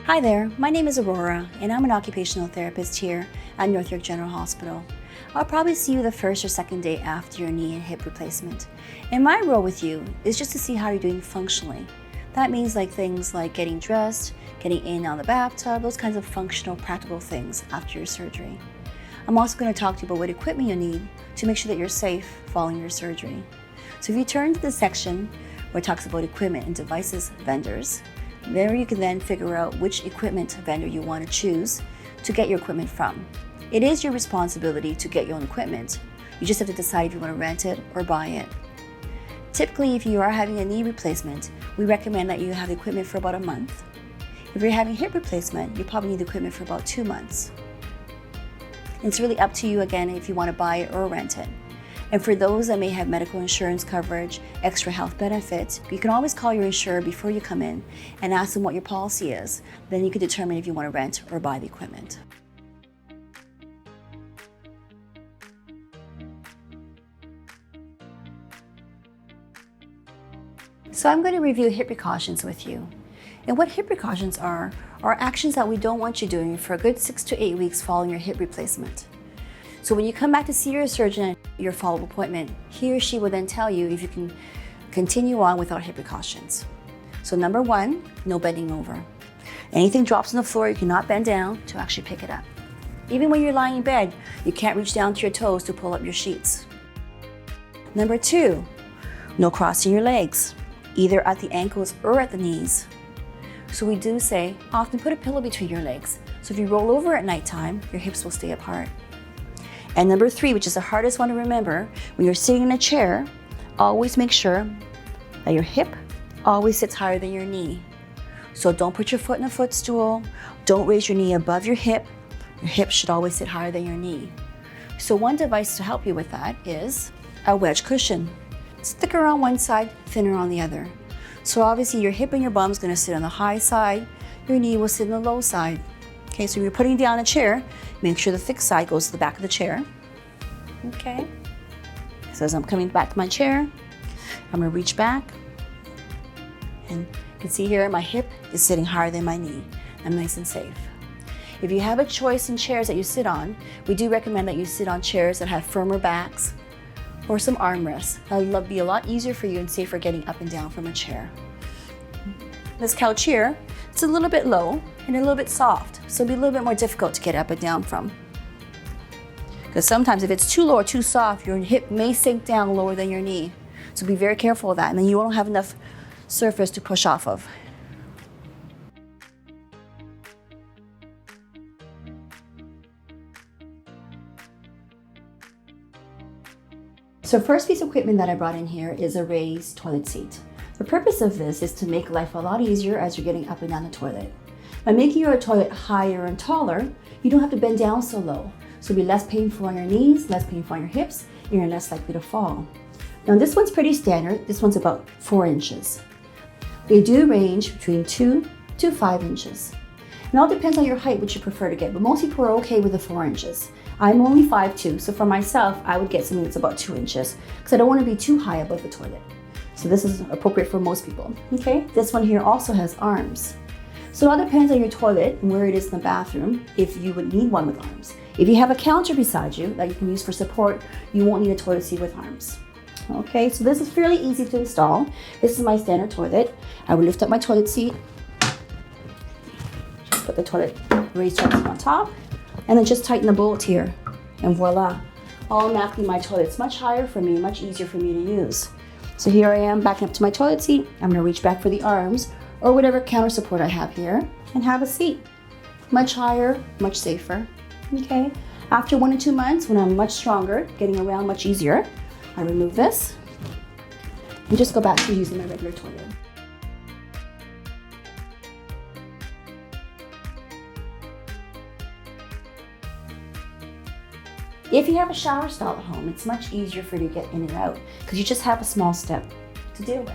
Hi there, my name is Aurora, and I'm an occupational therapist here at North York General Hospital. I'll probably see you the first or second day after your knee and hip replacement. And my role with you is just to see how you're doing functionally. That means things like getting dressed, getting in and out of the bathtub, those kinds of functional, practical things after your surgery. I'm also going to talk to you about what equipment you need to make sure that you're safe following your surgery. So if you turn to the section where it talks about equipment and devices vendors, there you can then figure out which equipment vendor you want to choose to get your equipment from. It is your responsibility to get your own equipment. You just have to decide if you want to rent it or buy it. Typically, if you are having a knee replacement, we recommend that you have equipment for about a month. If you're having hip replacement, you probably need equipment for about 2 months. It's really up to you again if you want to buy it or rent it. And for those that may have medical insurance coverage, extra health benefits, you can always call your insurer before you come in and ask them what your policy is. Then you can determine if you want to rent or buy the equipment. So I'm going to review hip precautions with you. And what hip precautions are actions that we don't want you doing for a good 6 to 8 weeks following your hip replacement. So when you come back to see your surgeon at your follow-up appointment, he or she will then tell you if you can continue on without hip precautions. So number 1, no bending over. Anything drops on the floor, you cannot bend down to actually pick it up. Even when you're lying in bed, you can't reach down to your toes to pull up your sheets. Number 2, no crossing your legs, either at the ankles or at the knees. So we do say, often put a pillow between your legs. So if you roll over at nighttime, your hips will stay apart. And number 3, which is the hardest one to remember, when you're sitting in a chair, always make sure that your hip always sits higher than your knee. So don't put your foot in a footstool, don't raise your knee above your hip should always sit higher than your knee. So one device to help you with that is a wedge cushion. It's thicker on one side, thinner on the other. So obviously your hip and your bum is going to sit on the high side, your knee will sit on the low side. Okay, so you're putting down a chair, make sure the thick side goes to the back of the chair. Okay, so as I'm coming back to my chair, I'm gonna reach back, and you can see here my hip is sitting higher than my knee. I'm nice and safe. If you have a choice in chairs that you sit on, we do recommend that you sit on chairs that have firmer backs or some armrests. That'll be a lot easier for you and safer getting up and down from a chair. This couch here, it's a little bit low and a little bit soft, so it'll be a little bit more difficult to get up and down from. Because sometimes if it's too low or too soft, your hip may sink down lower than your knee. So be very careful of that, and then you won't have enough surface to push off of. So first piece of equipment that I brought in here is a raised toilet seat. The purpose of this is to make life a lot easier as you're getting up and down the toilet. By making your toilet higher and taller, you don't have to bend down so low. So it'll be less painful on your knees, less painful on your hips, and you're less likely to fall. Now this one's pretty standard. This one's about 4 inches. They do range between 2 to 5 inches. It all depends on your height, which you prefer to get, but most people are okay with the 4 inches. I'm only 5'2", so for myself, I would get something that's about 2 inches, because I don't want to be too high above the toilet. So this is appropriate for most people. Okay, this one here also has arms. So it all depends on your toilet and where it is in the bathroom, if you would need one with arms. If you have a counter beside you that you can use for support, you won't need a toilet seat with arms. Okay, so this is fairly easy to install. This is my standard toilet. I would lift up my toilet seat, just put the raised toilet seat on top, and then just tighten the bolt here, and voila. Automatically my toilet's much higher for me, much easier for me to use. So here I am backing up to my toilet seat. I'm gonna reach back for the arms or whatever counter support I have here and have a seat. Much higher, much safer. Okay, after 1 to 2 months, when I'm much stronger, getting around much easier, I remove this and just go back to using my regular toilet. If you have a shower stall at home, it's much easier for you to get in and out because you just have a small step to deal with.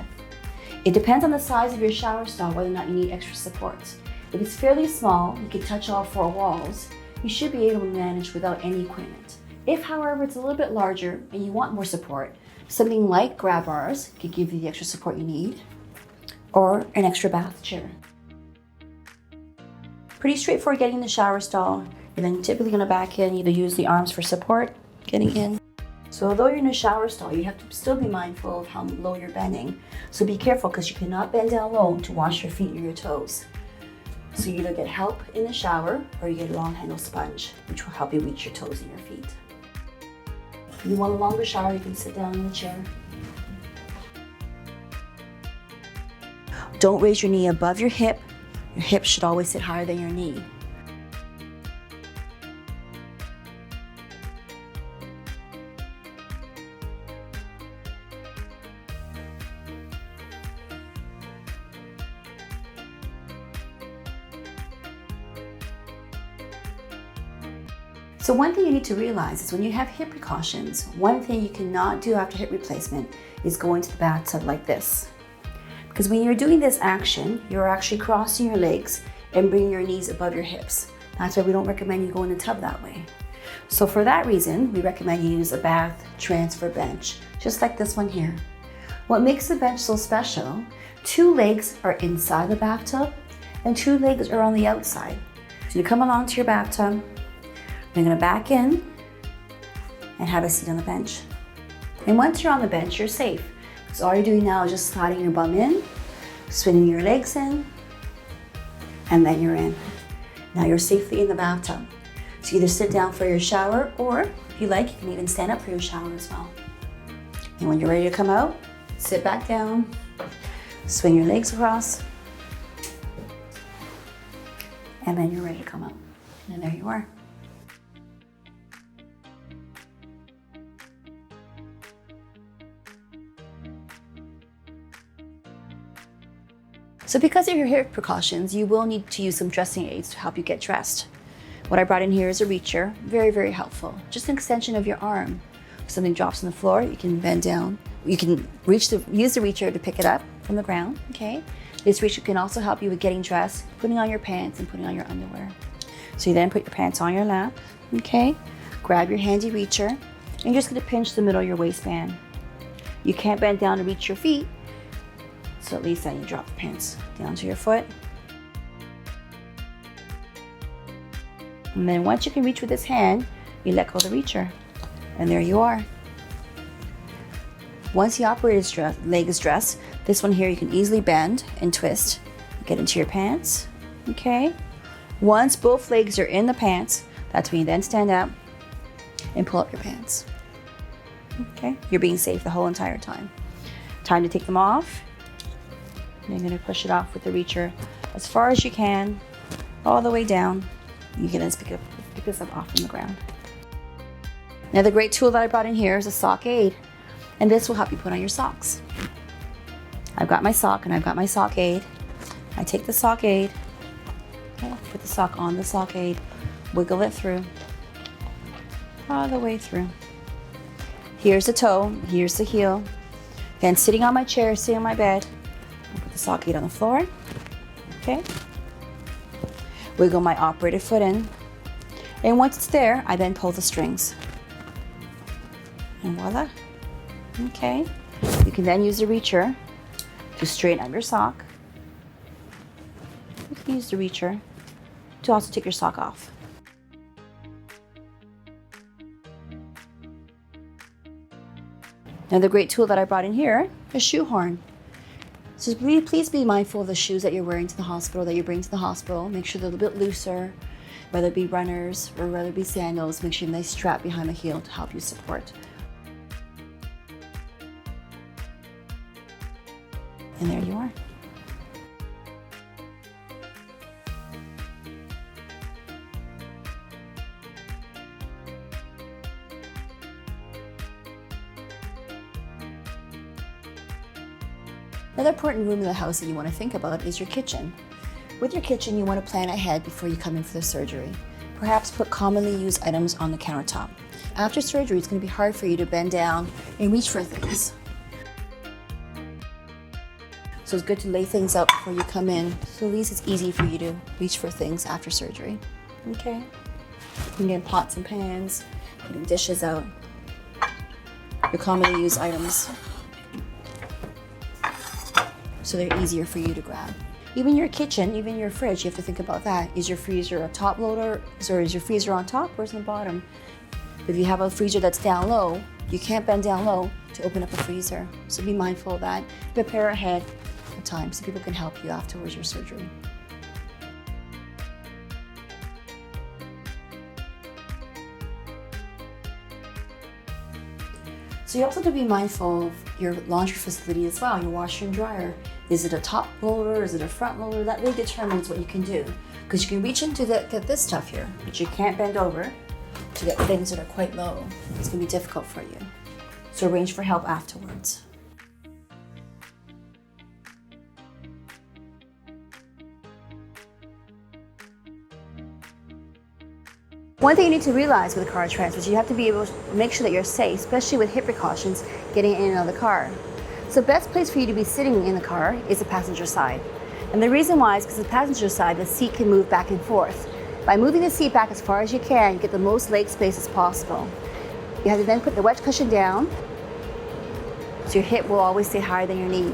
It depends on the size of your shower stall whether or not you need extra supports. If it's fairly small, you can touch all 4 walls, you should be able to manage without any equipment. If, however, it's a little bit larger and you want more support, something like grab bars can give you the extra support you need, or an extra bath chair. Pretty straightforward getting in the shower stall. You're then typically gonna back in, either use the arms for support, getting in. So although you're in a shower stall, you have to still be mindful of how low you're bending. So be careful, because you cannot bend down low to wash your feet or your toes. So you either get help in the shower or you get a long handle sponge, which will help you reach your toes and your feet. If you want a longer shower, you can sit down in the chair. Don't raise your knee above your hip. Your hip should always sit higher than your knee. So one thing you need to realize is when you have hip precautions, one thing you cannot do after hip replacement is go into the bathtub like this. Because when you're doing this action, you're actually crossing your legs and bringing your knees above your hips. That's why we don't recommend you go in the tub that way. So for that reason, we recommend you use a bath transfer bench, just like this one here. What makes the bench so special, 2 legs are inside the bathtub and 2 legs are on the outside. So you come along to your bathtub, you're gonna back in and have a seat on the bench. And once you're on the bench, you're safe. So all you're doing now is just sliding your bum in, swinging your legs in, and then you're in. Now you're safely in the bathtub. So either sit down for your shower, or if you like, you can even stand up for your shower as well. And when you're ready to come out, sit back down, swing your legs across, and then you're ready to come out. And there you are. So because of your hip precautions, you will need to use some dressing aids to help you get dressed. What I brought in here is a reacher, very, very helpful. Just an extension of your arm. If something drops on the floor, you can bend down. You can use the reacher to pick it up from the ground, okay? This reacher can also help you with getting dressed, putting on your pants and putting on your underwear. So you then put your pants on your lap, okay? Grab your handy reacher, and you're just gonna pinch the middle of your waistband. You can't bend down to reach your feet, so at least then you drop the pants down to your foot. And then once you can reach with this hand, you let go of the reacher. And there you are. Once the operator's leg is dressed, this one here you can easily bend and twist, get into your pants, okay? Once both legs are in the pants, that's when you then stand up and pull up your pants, okay? You're being safe the whole entire time. Time to take them off. You're gonna push it off with the reacher as far as you can, all the way down. You can just pick this up off from the ground. Another great tool that I brought in here is a sock aid, and this will help you put on your socks. I've got my sock and I've got my sock aid. I take the sock aid, okay, put the sock on the sock aid, wiggle it through, all the way through. Here's the toe, here's the heel. Then sitting on my chair, sitting on my bed, I put the sock aid on the floor, okay? Wiggle my operated foot in. And once it's there, I then pull the strings. And voila, okay? You can then use the reacher to straighten up your sock. You can use the reacher to also take your sock off. Another great tool that I brought in here, a shoe horn. So please be mindful of the shoes that you're wearing to the hospital, that you bring to the hospital. Make sure they're a little bit looser, whether it be runners or whether it be sandals. Make sure you have a nice strap behind the heel to help you support. And there you are. Another important room in the house that you want to think about is your kitchen. With your kitchen, you want to plan ahead before you come in for the surgery. Perhaps put commonly used items on the countertop. After surgery, it's going to be hard for you to bend down and reach for things. So it's good to lay things out before you come in, so at least it's easy for you to reach for things after surgery. Okay? You can get pots and pans, getting dishes out, your commonly used items, so they're easier for you to grab. Even your kitchen, even your fridge, you have to think about that. Is your freezer a top loader, or is your freezer on top or is it on the bottom? If you have a freezer that's down low, you can't bend down low to open up a freezer. So be mindful of that. Prepare ahead of time so people can help you afterwards your surgery. So you also have to be mindful of your laundry facility as well, your washer and dryer. Is it a top loader? Is it a front loader? That really determines what you can do. Because you can reach in to get this stuff here, but you can't bend over to get things that are quite low. It's going to be difficult for you. So arrange for help afterwards. One thing you need to realize with car transfers, you have to be able to make sure that you're safe, especially with hip precautions, getting in and out of the car. So the best place for you to be sitting in the car is the passenger side. And the reason why is because the passenger side, the seat can move back and forth. By moving the seat back as far as you can, get the most leg space as possible. You have to then put the wedge cushion down, so your hip will always stay higher than your knee.